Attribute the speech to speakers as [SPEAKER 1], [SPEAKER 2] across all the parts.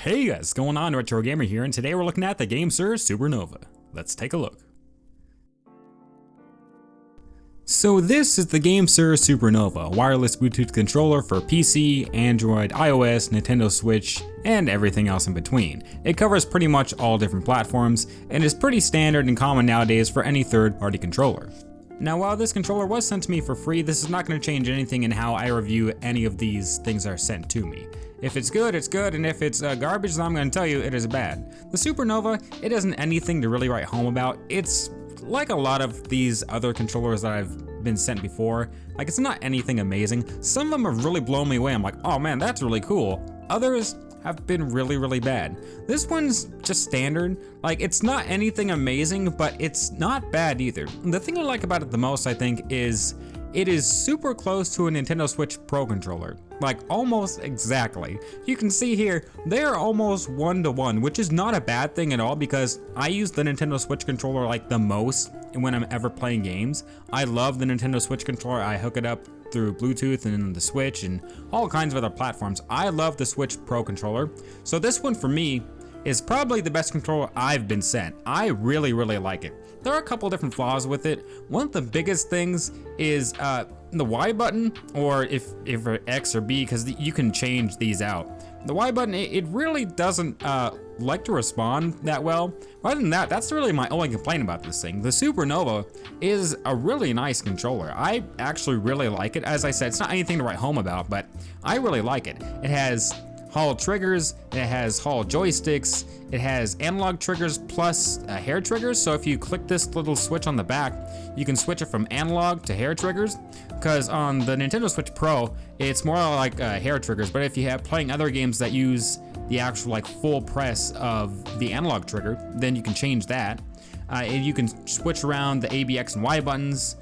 [SPEAKER 1] Hey guys, what's going on? RetroGamer here, and today we're looking at the GAMESIR Supernova. Let's take a look. So this is the GAMESIR Supernova, a wireless Bluetooth controller for PC, Android, iOS, Nintendo Switch, and everything else in between. It covers pretty much all different platforms, and is pretty standard and common nowadays for any third-party controller. Now, while this controller was sent to me for free, this is not going to change anything in how I review any of these things that are sent to me. If it's good, it's good, and if it's garbage, then I'm going to tell you it is bad. The Supernova, it isn't anything to really write home about. It's like a lot of these other controllers that I've been sent before. Like, it's not anything amazing. Some of them have really blown me away. I'm like, oh man, that's really cool. Others have been really bad. This one's just standard. Like, it's not anything amazing, but it's not bad either. The thing I like about it the most, I think, is it is super close to a Nintendo Switch Pro controller. Like, almost exactly. You can see here, they are almost 1-to-1, which is not a bad thing at all because I use the Nintendo Switch controller like the most when I'm ever playing games. I love the Nintendo Switch controller. I hook it up through Bluetooth and the Switch and all kinds of other platforms. I love the Switch Pro controller. So this one for me is probably the best controller I've been sent. I really like it. There are a couple different flaws with it. One of the biggest things is the Y button, or if X or B, because you can change these out. The Y button, it really doesn't like to respond that well. Other than that, that's really my only complaint about this thing. The Supernova is a really nice controller. I actually really like it. As I said, it's not anything to write home about, but I really like it. It has Hall triggers, it has Hall joysticks, it has analog triggers plus hair triggers. So if you click this little switch on the back, you can switch it from analog to hair triggers. Because on the Nintendo Switch Pro, it's more like hair triggers. But if you have playing other games that use the actual like full press of the analog trigger, then you can change that. And you can switch around the A, B, X, and Y buttons.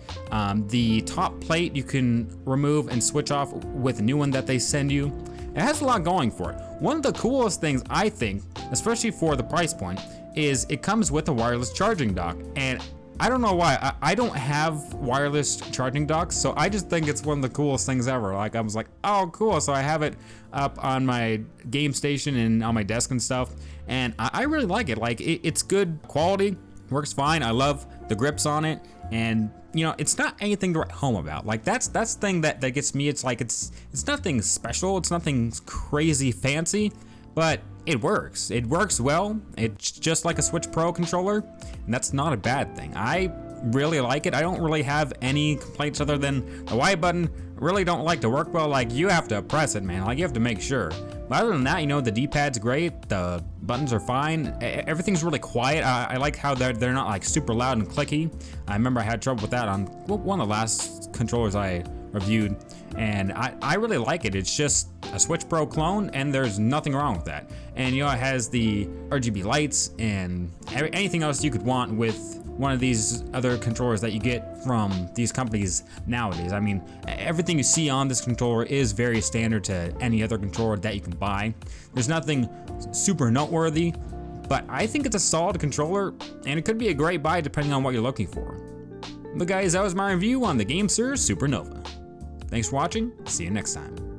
[SPEAKER 1] The top plate you can remove and switch off with a new one that they send you. It has a lot going for it. One of the coolest things I think, especially for the price point, is it comes with a wireless charging dock. And I don't know why, I don't have wireless charging docks, so I just think it's one of the coolest things ever. Like, I was like, oh cool, so I have it up on my game station and on my desk and stuff, and I really like it. Like, it's good quality, works fine. I love the grips on it, and you know, it's not anything to write home about. Like, that's the thing that gets me. It's like, it's nothing special, it's nothing crazy fancy, but it works. It works well. It's just like a Switch Pro controller, and that's not a bad thing. I really like it. I don't really have any complaints other than the Y button really don't like to work well. Like, you have to press it, man. Like, you have to make sure. But other than that, you know, the D-pad's great. The buttons are fine. Everything's really quiet. I like how they're not like super loud and clicky. I remember I had trouble with that on one of the last controllers I reviewed, and I really like it. It's just a Switch Pro clone, and there's nothing wrong with that. And you know, it has the RGB lights and anything else you could want with one of these other controllers that you get from these companies nowadays. I mean, everything you see on this controller is very standard to any other controller that you can buy. There's nothing super noteworthy, but I think it's a solid controller, and it could be a great buy depending on what you're looking for. But guys, that was my review on the GAMESIR Supernova. Thanks for watching, see you next time.